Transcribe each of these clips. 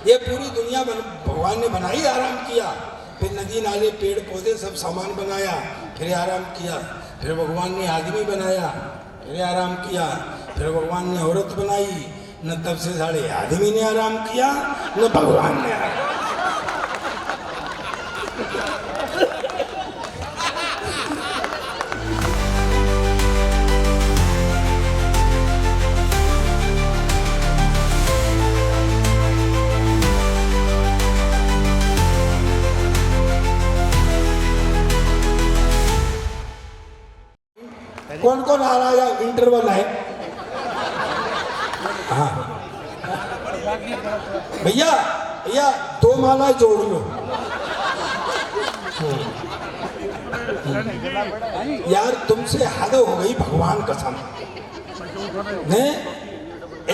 ये पूरी दुनिया भगवान ने बनाई, आराम किया, फिर नदी नाले पेड़ पौधे सब सामान बनाया, फिर आराम किया, फिर भगवान ने आदमी बनाया, फिर आराम किया, फिर भगवान ने औरत बनाई, न तब से साढ़े आदमी ने आराम किया न भगवान ने आराम। कौन कौन आ रहा है? इंटरवल है। हाँ भैया भैया 2 माला जोड़ लो। यार तुमसे हद हो गई भगवान कसम, ने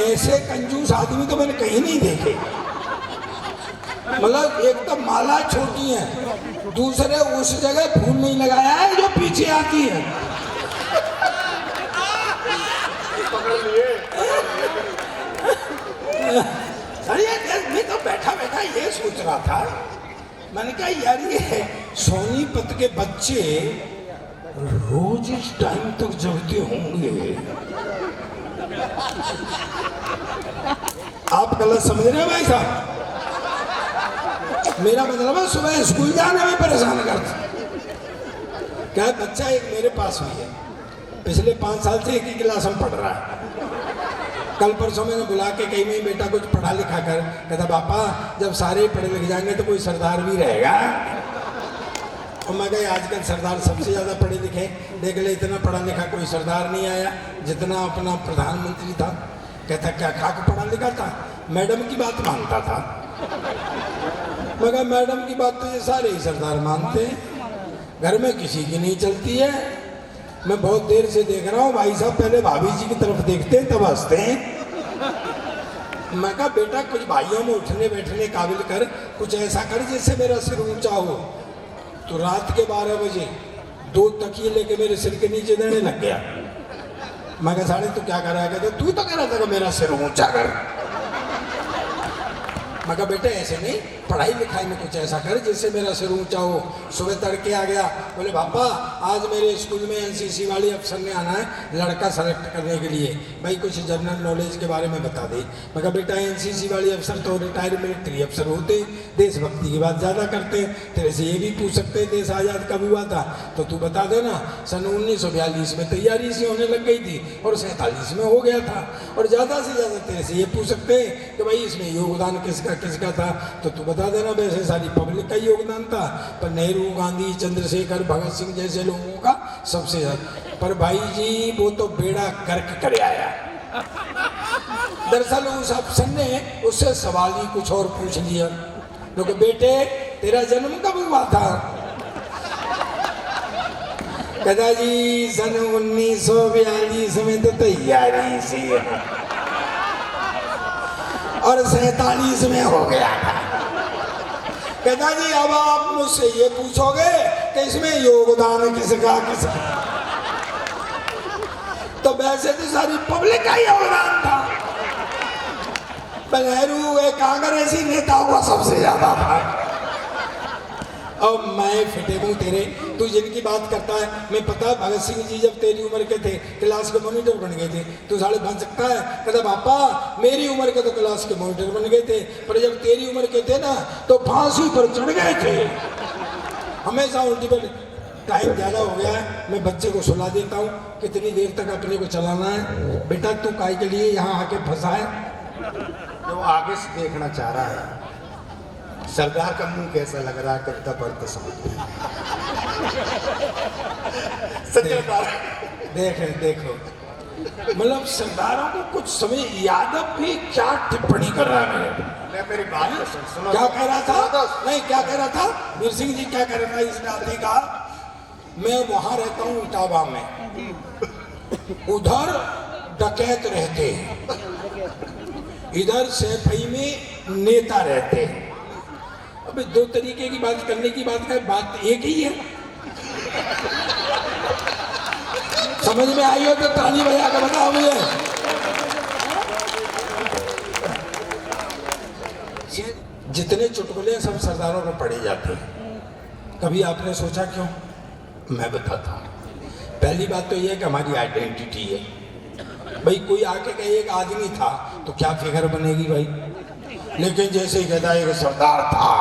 ऐसे कंजूस आदमी तो मैंने कहीं नहीं देखे। मतलब एक तो माला छोटी है, दूसरे उस जगह फूल नहीं लगाया है जो पीछे आती है। मैं तो बैठा बैठा ये सोच रहा था, मैंने कहा यार ये सोनीपत के बच्चे रोज इस टाइम तक जगते होंगे। आप गलत समझ रहे हो भाई साहब, मेरा मतलब है सुबह स्कूल जाने में परेशान करता। क्या बच्चा एक मेरे पास भी है, पिछले 5 साल से एक ही क्लास में पढ़ रहा है। कल परसों मैंने बुला के कही नहीं बेटा कुछ पढ़ा लिखा कर, कहता पापा जब सारे पढ़े लिख जाएंगे तो कोई सरदार भी रहेगा। और मैं कहा आजकल सरदार सबसे ज़्यादा पढ़े लिखे, देख ले इतना पढ़ा लिखा कोई सरदार नहीं आया जितना अपना प्रधानमंत्री था। कहता क्या खाक पढ़ा लिखा था, मैडम की बात मानता था। मैं कहा मैडम की बात तो ये सारे ही सरदार मानते हैं, घर में किसी की नहीं चलती है। मैं बहुत देर से देख रहा हूँ भाई साहब, पहले भाभी जी की तरफ देखते हैं तब हंसते हैं। मैं कहा बेटा कुछ भाइयों में उठने बैठने काबिल कर, कुछ ऐसा कर जिससे मेरा सिर ऊंचा हो। तो रात के 12 बजे 2 तकिए लेके मेरे सिर के नीचे देने लग गया। मैं कहा साढ़े तू क्या कर रहा है? कहते तू तो कह रहा था कि मेरा सिर ऊंचा कर। मैं कहा बेटे ऐसे नहीं, पढ़ाई लिखाई में कुछ ऐसा कर जिससे मेरा सिर ऊंचा हो। सुबह तड़के आ गया, बोले पापा आज मेरे स्कूल में एनसीसी वाली अफसर ने आना है लड़का सेलेक्ट करने के लिए, भाई कुछ जनरल नॉलेज के बारे में बता दे। मैं कहा बेटा एनसीसी वाली अफसर तो रिटायर्ड मिलिट्री अफसर होते, देशभक्ति की बात ज़्यादा करते, तेरे से ये भी पूछ सकते हैं देश आज़ाद कब हुआ था तो तू बता देना। सन 1942 में तैयारी सी होने लग गई थी और 47 में हो गया था। और ज़्यादा से ज़्यादा तेरे से ये पूछ सकते हैं कि भाई इसमें योगदान किसका था तो तू बता देना। वैसे सारी पब्लिक का योगदान था, पर नेहरू, गांधी, चंद्रशेखर, भगत सिंह जैसे लोगों का सबसे ज्यादा। पर भाई जी वो तो बेड़ा गर्क कर आया। दरअसल उस अफसर ने उससे सवाल ही कुछ और पूछ लिया, तो बेटे तेरा जन्म कब हुआ था? कहता जी सन 1942 में तो तैयारी सी और 47 में हो गया था। कहता जी अब आप मुझसे ये पूछोगे कि इसमें योगदान किसका। तो वैसे तो सारी पब्लिक का योगदान था, नेहरू एक कांग्रेसी नेता हुआ सबसे ज्यादा था। अब मैं फिटे हूँ तेरे, तू जिनकी बात करता है मैं पता भगत सिंह जी जब तेरी उम्र के थे क्लास के मॉनिटर बन गए थे, तू साले बन सकता है? कहता पापा मेरी उम्र के तो क्लास के मॉनिटर बन गए थे, पर जब तेरी उम्र के थे ना तो फांसी पर चढ़ गए थे। हमेशा उल्टी पर। टाइम ज़्यादा हो गया है, मैं बच्चे को सुला देता हूँ, कितनी देर तक अपने को चलाना है। बेटा तू काय के लिए यहाँ आके फंसा है? तो आगे से देखना चाह रहा है सरदार का मुंह कैसा लग रहा है, कितना बढ़ते समझ देखो मतलब सरदारों को कुछ समय यादव भी क्या टिप्पणी कर रहा है। मैं मेरी बात को सुनो। क्या कह रहा था? नहीं क्या कह रहा था वीर सिंह जी? क्या कह रहा था इसने आदमी का? मैं वहां रहता हूँ इटावा में, उधर डकैत रहते हैं, इधर सैफई में नेता रहते हैं। अबे 2 तरीके की बात करने की बात एक ही है। समझ में आई हो तो ताली बजा कर बताओ मुझे। ये जितने चुटकुले हैं सब सरदारों को पढ़े जाते हैं। कभी आपने सोचा क्यों? मैं बताता हूँ। पहली बात तो ये है कि हमारी आइडेंटिटी है। भाई कोई आके कहे एक आदमी था तो क्या फिगर बनेगी भाई, लेकिन जैसे ही कहता है एक सरदार था,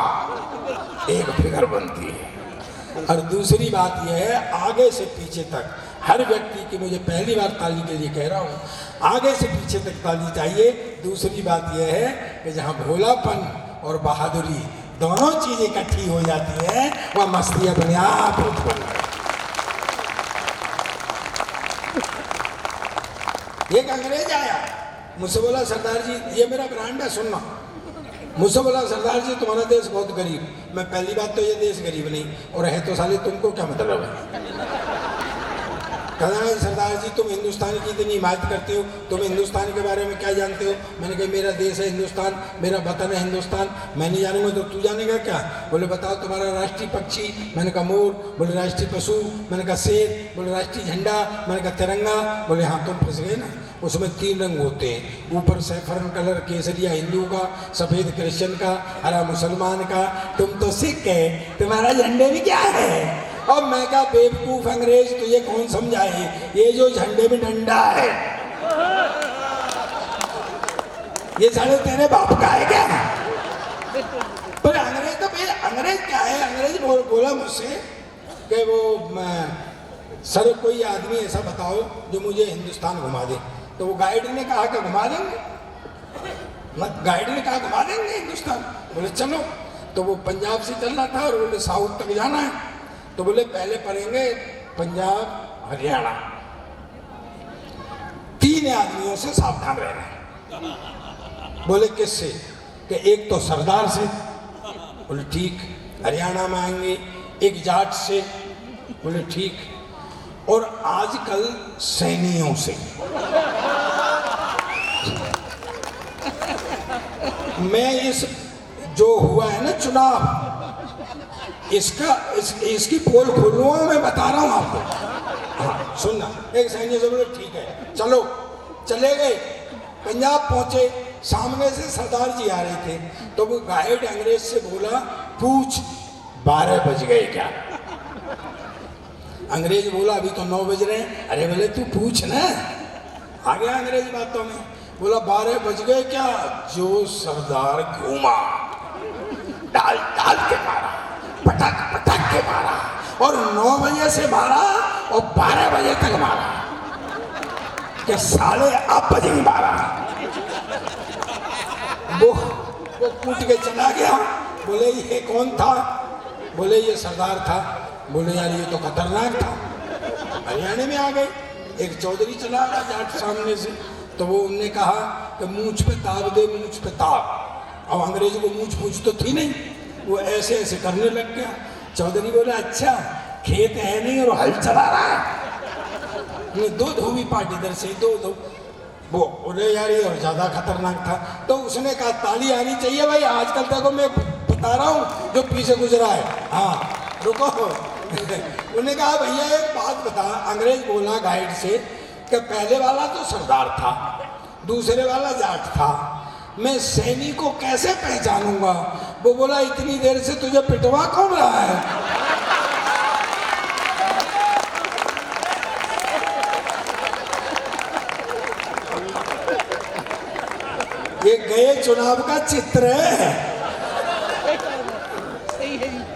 एक फिगर बनती है। और दूसरी बात यह है, आगे से पीछे तक हर व्यक्ति की, मुझे पहली बार ताली के लिए कह रहा हूँ, आगे से पीछे तक ताली चाहिए। दूसरी बात यह है कि जहाँ भोलापन और बहादुरी दोनों चीजें इकट्ठी हो जाती है, वह मस्ती अपने आप उत्पन्न है। एक अंग्रेज आया, मुझसे बोला सरदार जी, ये मेरा ब्रांड है सुनना, मुझसे बोला सरदार जी तुम्हारा देश बहुत गरीब। मैं पहली बात तो ये देश गरीब नहीं, और है तो साले तुमको क्या मतलब है? कहना है सरदार जी तुम हिंदुस्तान की इतनी हिमायत करते हो, तुम हिंदुस्तान के बारे में क्या जानते हो? मैंने कहा मेरा देश है हिंदुस्तान, मेरा वतन है हिंदुस्तान, मैं नहीं जानूंगा तो तू जानेगा क्या? बोले बताओ तुम्हारा राष्ट्रीय पक्षी? मैंने कहा मोर। बोले राष्ट्रीय पशु? मैंने कहा शेर। बोले राष्ट्रीय झंडा? मैंने कहा तिरंगा। बोले हाँ तुम फंस गए ना, उसमें 3 रंग होते हैं, ऊपर सैफरन कलर केसरिया हिंदू का, सफ़ेद क्रिश्चियन का, हरा मुसलमान का, तुम तो सिख है, तुम्हारा झंडे में क्या है? अब मैं क्या बेवकूफ अंग्रेज, तो ये कौन समझाए, ये जो झंडे में डंडा है ये साले तेरे बाप का है क्या? पर अंग्रेज तो भाई अंग्रेज क्या है? अंग्रेज बोला मुझसे कि वो सर कोई आदमी ऐसा बताओ जो मुझे हिंदुस्तान घुमा दे। तो वो गाइड ने कहा कि घुमा देंगे। गाइड ने कहा घुमा देंगे हिंदुस्तान। बोले चलो। तो वो पंजाब से चलना था और बोले साउथ तक जाना है। तो बोले पहले पढ़ेंगे पंजाब हरियाणा, 3 आदमियों से सावधान रहना। बोले किससे? कि एक तो सरदार से। बोले ठीक। हरियाणा में आएंगे एक जाट से। बोले ठीक। और आजकल सैनियों से। मैं इस जो हुआ है ना चुनाव, इसकी पोल खोलूंगा, मैं बता रहा हूं आपको। हाँ सुनना। एक सैनिक से बोले ठीक है चलो। चले गए, पंजाब पहुंचे, सामने से सरदार जी आ रहे थे। तो वो गाइड अंग्रेज से बोला पूछ 12 बज गए क्या? अंग्रेज बोला अभी तो 9 बज रहे हैं। अरे बोले तू पूछ ना। आ गया अंग्रेज बातों में। बोला 12 बज गए क्या? जो सरदार घूमा, डाल डाल के मारा, पटक पटक के मारा, और 9 बजे से मारा और 12 बजे तक मारा, कि साले आप बजे ही मारा। वो कूट के चला गया। बोले ये कौन था? बोले ये सरदार था। बोले यार ये तो खतरनाक था। हरियाणा में आ गए, एक चौधरी चला गया जाट सामने से। तो वो उनने कहा कि मूंछ पे ताव दे, मूंछ पे ताव। अब अंग्रेज को मूंछ पूछ तो थी नहीं, वो ऐसे ऐसे करने लग गया। चौधरी बोला अच्छा खेत है नहीं और हल चला रहा है। 2 धोबी पार्टी इधर से 2 वो बोले यार ये और ज्यादा खतरनाक था। तो उसने कहा ताली आनी चाहिए भाई, आजकल देखो मैं बता रहा हूँ जो पीछे गुजरा है। हाँ रुको। उन्होंने कहा भैया एक बात बता। अंग्रेज बोला गाइड से कि पहले वाला तो सरदार था, दूसरे वाला जाट था, मैं सैनिक को कैसे पहचानूंगा? वो बोला इतनी देर से तुझे पिटवा कौन रहा है? ये गए चुनाव का चित्र है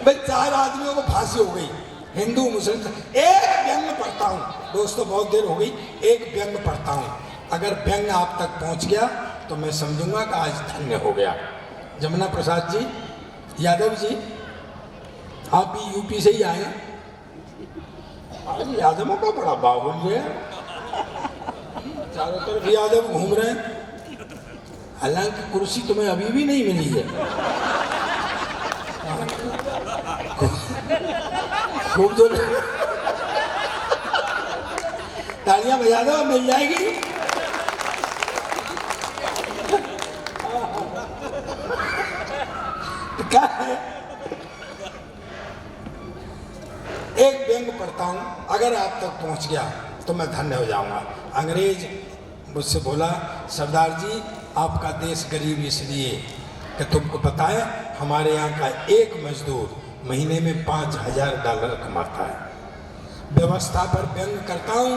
भाई। 4 आदमियों को फांसी हो गई, हिंदू मुस्लिम। एक व्यंग पढ़ता हूँ दोस्तों, बहुत देर हो गई, एक व्यंग पढ़ता हूँ। अगर व्यंग आप तक पहुँच गया तो मैं समझूंगा कि आज धन्य हो गया। जमुना प्रसाद जी, यादव जी, आप भी यूपी से ही आए। आज यादवों का बड़ा बाहुल्य है, चारों तरफ यादव घूम रहे हैं। हालांकि कुर्सी तुम्हें अभी भी नहीं मिली है। खूब जोर तालियां बजा दो, मिल जाएगी। क्या है? एक व्यंग पढ़ता हूं, अगर आप तक पहुंच गया तो मैं धन्य हो जाऊंगा। अंग्रेज मुझसे बोला सरदार जी आपका देश गरीब इसलिए कि तुमको पता है हमारे यहाँ का एक मजदूर महीने में $5,000 कमाता है। व्यवस्था पर व्यंग करता हूँ,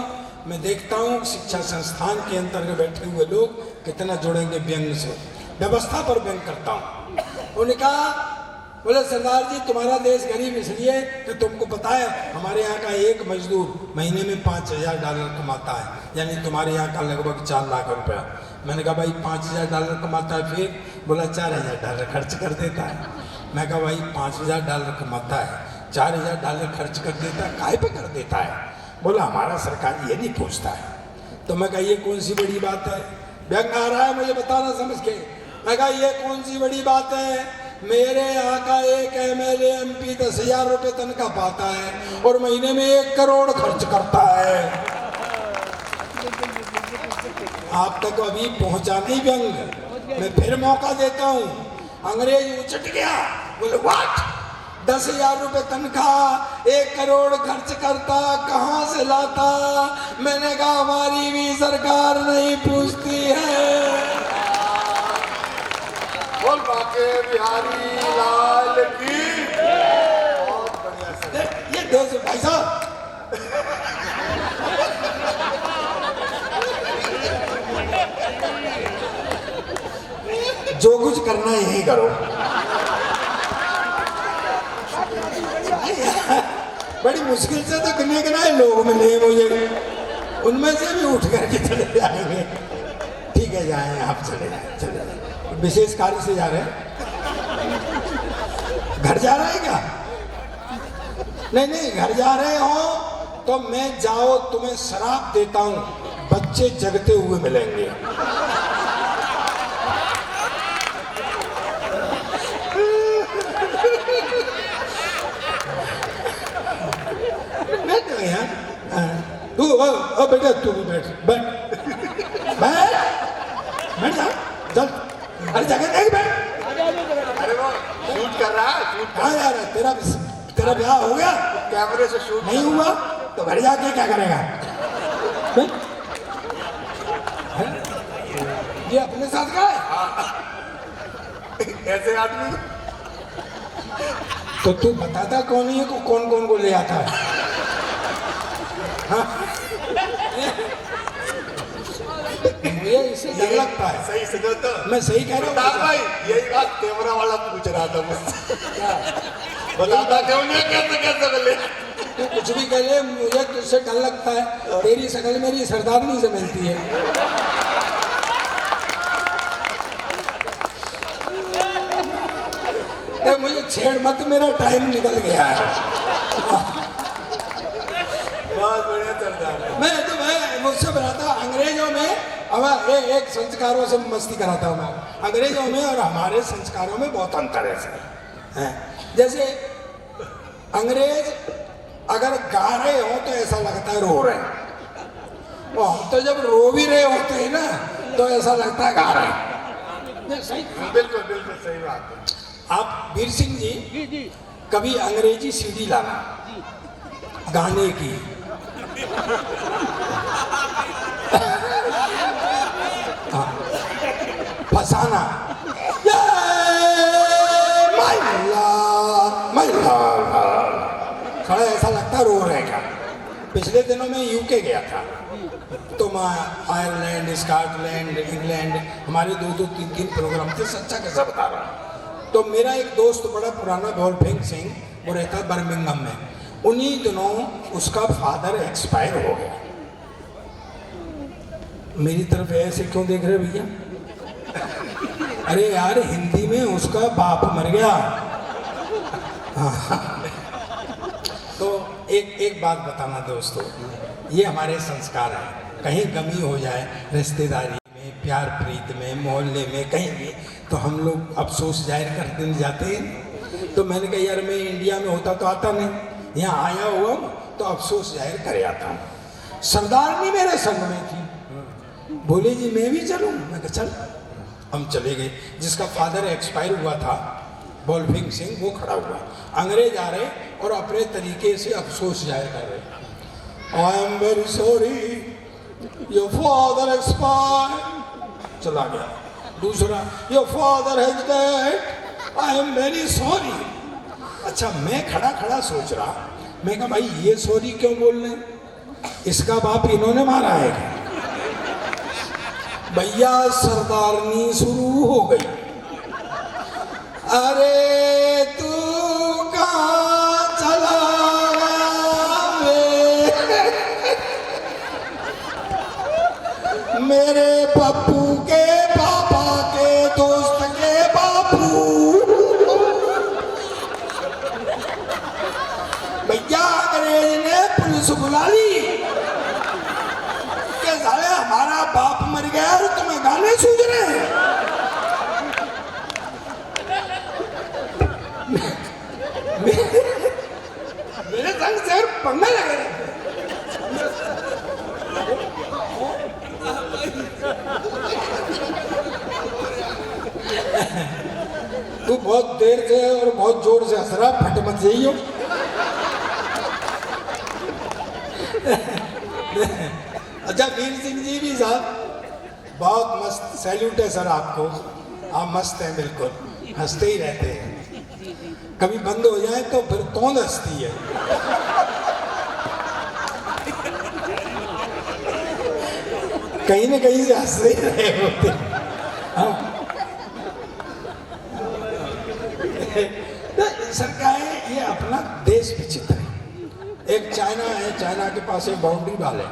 मैं देखता हूँ शिक्षा संस्थान के अंतर्गत बैठे हुए लोग कितना जुड़ेंगे व्यंग से। व्यवस्था पर व्यंग करता हूँ। उन्होंने कहा, बोले सरदार जी तुम्हारा देश गरीब इसलिए कि तुमको पता है हमारे यहाँ का एक मजदूर महीने में $5,000 कमाता है, यानी तुम्हारे यहाँ का लगभग 4 लाख रुपया। मैंने कहा भाई $5,000 कमाता है, फिर बोला $4,000 खर्च कर देता है। मैं कहा भाई $5,000 कमाता है, $4,000 खर्च कर देता है, काहे पे कर देता है? बोला हमारा सरकार ये नहीं पूछता है। तो मैं कहा ये कौन सी बड़ी बात है? व्यंग आ रहा है मुझे बताना समझ के। मैं कहा ये कौन सी बड़ी बात है? मेरे यहाँ का एक MLA MP 10,000 रुपये तनख्वाह पाता है और महीने में 1 करोड़ खर्च करता है। आप तक अभी पहुंचा नहीं व्यंग, मैं फिर मौका देता हूँ। अंग्रेज उचट गया, बोले व्हाट, 10,000 रुपये तनख्वाह, 1 करोड़ खर्च करता, कहाँ से लाता? मैंने कहा हमारी भी सरकार नहीं पूछती है। बोल बाके बिहारी लाल की। बहुत बढ़िया सर। ये देश भाई साहब, जो कुछ करना है यही करो। बड़ी मुश्किल से तो गिने लोग मिले मुझे, उनमें से भी उठ करके चले जाएंगे। ठीक है जाएं आप, चले जाएं, चले जाएं। विशेष कार्य से जा रहे हैं? घर जा रहे हैं क्या? नहीं नहीं, घर जा रहे हो तो मैं जाओ तुम्हें शराब देता हूं, बच्चे जगते हुए मिलेंगे। बैठ गए यार, तू बेटा तू भी बैठ बैठ बैठ जा, चल अरे जगह देख बैठ। अरे वो शूट कर रहा है, शूट कर। हाँ यार, तेरा ब्याह हो गया? कैमरे से शूट नहीं हुआ तो घर जाके क्या करेगा? ये अपने साथ का है? ऐसे आदमी तो तू बताता कौन है को, कौन कौन को ले आता है? हाँ? मुझे इससे डर लगता है। सही से तो मैं सही कह रहा हूँ भाई, यही बात कैमरा वाला पूछ रहा था मुझसे। बताता क्यों नहीं, कैसे बोले? तू कुछ भी कह ले, मुझे तुझसे डर लगता है। तेरी शक्ल मेरी सरदारनी से मिलती है। तो मुझे छेड़ मत, मेरा टाइम निकल गया है। बहुत बढ़िया सरदार है। मैं मुझसे बनाता अंग्रेजों में, अब एक संस्कारों से मस्ती कराता हूँ मैं। अंग्रेजों में और हमारे संस्कारों में बहुत अंतर है सर। जैसे अंग्रेज अगर गा रहे हो तो ऐसा लगता है रो रहे हैं, और हम तो जब रो भी रहे होते हैं ना तो ऐसा लगता है गा रहे हैं। सही, बिल्कुल बिल्कुल सही बात है। आप वीर सिंह जी कभी अंग्रेजी CD लाना गाने की, फसाना, खड़ा ऐसा लगता रो रहेगा। पिछले दिनों में UK गया था, तो मैं आयरलैंड, स्कॉटलैंड, इंग्लैंड, हमारे 2-2, 3-3 प्रोग्राम थे, सच्चा कैसा बता रहा हूँ। तो मेरा एक दोस्त बड़ा पुराना वोल्फिंग सिंह, वो रहता है बर्मिंघम में। उन्हीं दिनों उसका फादर एक्सपायर हो गया। मेरी तरफ ऐसे क्यों देख रहे भैया? अरे यार, हिंदी में उसका बाप मर गया। तो एक बात बताना दोस्तों, ये हमारे संस्कार हैं। कहीं गमी हो जाए रिश्तेदारी में, प्यार प्रीत में, मोहल्ले में, कहीं भी, तो हम लोग अफसोस जाहिर कर देने जाते हैं। तो मैंने कहा यार, मैं इंडिया में होता तो आता नहीं, यहाँ आया हुआ तो अफसोस जाहिर कर आता हूँ। सरदारनी मेरे संग में थी, बोले जी मैं भी चलूँ? मैं कहा चल। हम चले गए। जिसका फादर एक्सपायर हुआ था, वोल्फिंग सिंह, वो खड़ा हुआ। अंग्रेज आ रहे और अपने तरीके से अफसोस जाहिर कर रहे। I am very sorry, your father expire. चला गया। दूसरा, your father has dead, I am very sorry. अच्छा, मैं खड़ा खड़ा सोच रहा, मैं कहा भाई ये सॉरी क्यों बोल रहे हैं, इसका बाप इन्होंने मारा है क्या? भैया सरदारनी शुरू हो गई। अरे तू कहाँ चला गया मेरे पप्पू के पापा के दोस्त के बापू। भैया अंग्रेज ने पुलिस बुला ली कि साले हमारा बाप मर गया और तुम्हें गाने सूझ रहे हैं। मेरे संग से और पंगा लगे रहे। तू बहुत देर से और बहुत जोर से हंस रहा, फट मत जाइयो। अच्छा, वीर सिंह जी भी साहब बहुत मस्त सैल्यूट है सर आपको, आप मस्त हैं बिल्कुल, हंसते ही रहते हैं। कभी बंद हो जाए तो फिर तोंद हंसती है। कहीं ना कहीं से हंसते ही रहे होते। हाँ। सर क्या है, ये अपना देश विचित्र है। एक चाइना है, चाइना के पास एक बाउंड्री बॉल है।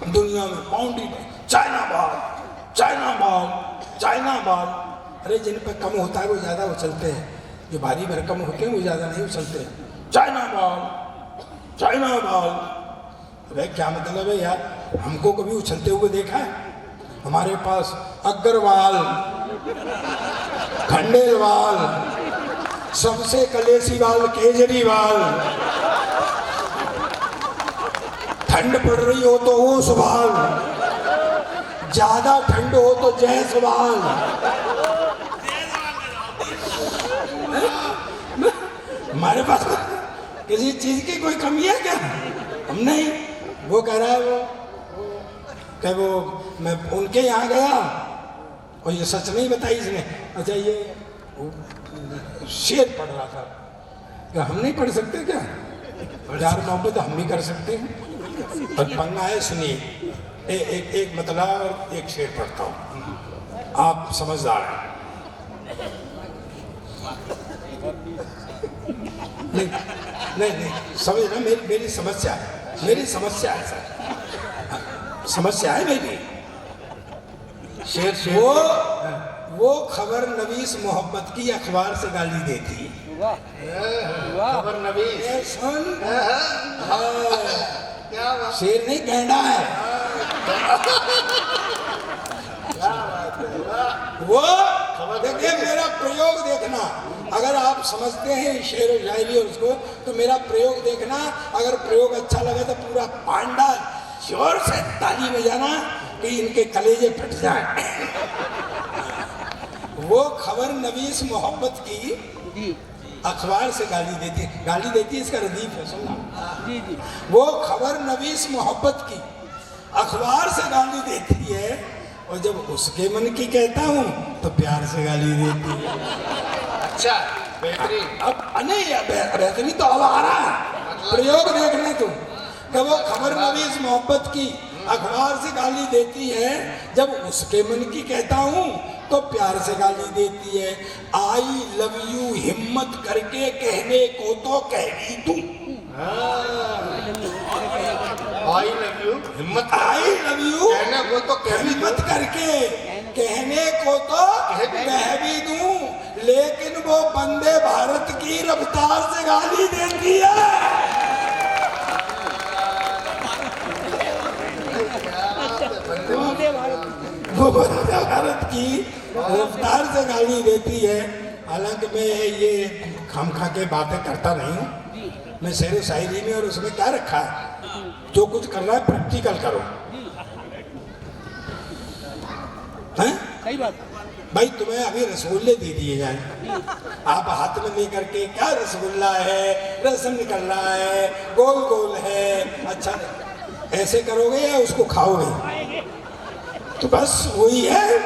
दुनिया में boundary ball, China ball, China ball, China ball. अरे जिन पर कम होता है वो ज़्यादा उछलते हैं, जो भारी भरकम होते हैं वो ज़्यादा नहीं उछलते हैं। China ball, China ball. अरे क्या मतलब है यार, हमको कभी उछलते हुए देखा है? हमारे पास अग्रवाल, खंडेलवाल, सबसे कलेसीवाल केजरीवाल, ठंड पड़ रही हो तो वो सवाल, ज्यादा ठंड हो तो जायसवाल। हमारे पास किसी चीज की कोई कमी है क्या? हम नहीं। वो कह रहा है वो मैं उनके यहाँ गया और ये सच नहीं बताई इसने। अच्छा, ये शेर पढ़ रहा था, क्या हम नहीं पढ़ सकते क्या? प्यार मोहब्बत हम भी कर सकते हैं। और पंगा है, सुनिए, एक मतलब और एक शेर पढ़ता हूँ, आप समझदार हैं। नहीं समझ ना, मेरी समस्या है, मेरी समस्या है सर, समस्या है मेरी। शेर वो खबर नवीस मोहब्बत की अखबार से गाली देती। खबर नवीस सुन, क्या बात, शेर नहीं कहना है वो। देखिए मेरा प्रयोग देखना, अगर आप समझते हैं शेर और शायरी और उसको, तो मेरा प्रयोग देखना। अगर प्रयोग अच्छा लगे तो पूरा पांडा जोर से ताली बजाना कि इनके कलेजे फट जाए। वो खबर नवीस मोहब्बत की अखबार से गाली देती है, इसका रदीफ है, सुनना। वो खबर नवीस मोहब्बत की अखबार से गाली देती है, और जब उसके मन की कहता हूँ तो प्यार से गाली देती है। अच्छा, बेहतरीन। अब नहीं, बेहतरीन तो अब आ रहा है, प्रयोग देखना तुम। कि वो खबर नवीस मोहब्बत की अखबार से गाली देती है, जब उसके मन की कहता हूँ तो प्यार से गाली देती है। आई लव यू हिम्मत करके कहने को तो कह भी तू। आई लव यू हिम्मत, आई लव यू कहने को तो कह भी हिम्मत करके कहने को तो कह भी दूं, लेकिन वो वंदे भारत की रफ्तार से गाली देती है। वो वंदे भारत की रफ्तार से गाली देती है। हालांकि मैं ये खाम खा के बातें करता नहीं हूँ, मैं शेर शायरी में और उसमें क्या रखा है, जो कुछ करना है प्रैक्टिकल करो। हैं? सही बात। भाई तुम्हें अभी रसगुल्ले दे दिए जाए, आप हाथ में लेकर के, क्या रसगुल्ला है, रसम निकल रहा है, गोल गोल है, अच्छा ऐसे करोगे या उसको खाओगे? तो बस वही है,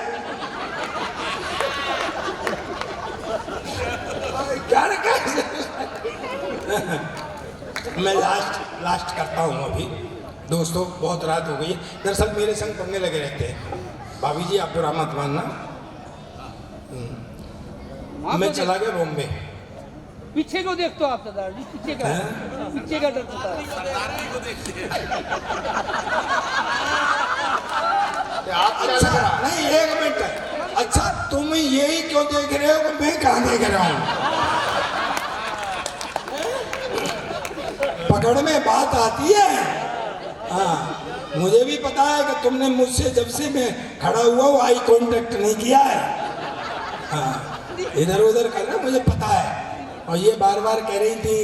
मैं लास्ट करता हूँ अभी। दोस्तों बहुत रात हो गई है, दरअसल मेरे संग पढ़ने लगे रहते हैं। भाभी जी आप बुरा मत मानना। मैं चला गया बॉम्बे। पीछे को देखते हो आप सरदार जी, पीछे का डरता था। आप क्या लग रहा? नहीं एक मिनट, अच्छा तुम यही क्यों देख रहे हो कि मैं कहाँ देख रहा हूँ? पकड़ में बात आती है। हाँ मुझे भी पता है कि तुमने मुझसे जब से मैं खड़ा हुआ हूँ आई कांटेक्ट नहीं किया है। हाँ इधर उधर कर रहा मुझे पता है। और ये बार बार कह रही थी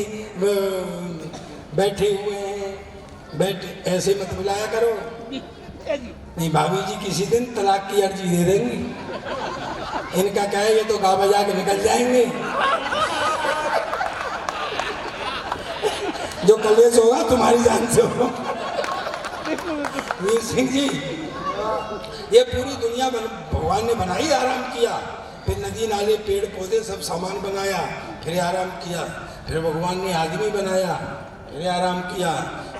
बैठे हुए हैं, बैठे ऐसे मत बुलाया करो। नहीं भाभी जी किसी दिन तलाक की अर्जी दे देंगी। इनका क्या है, ये तो गा बजा के निकल जाएंगे। जो कलेश होगा तुम्हारी जान से होगा। वीर सिंह जी ये पूरी दुनिया भगवान ने बनाई, आराम किया, फिर नदी नाले पेड़ पौधे सब सामान बनाया, फिर आराम किया, फिर भगवान ने आदमी बनाया, फिर आराम किया,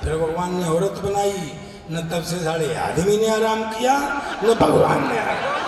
फिर भगवान ने औरत बनाई, न तब से साढ़े आदमी ने आराम किया न भगवान ने आराम।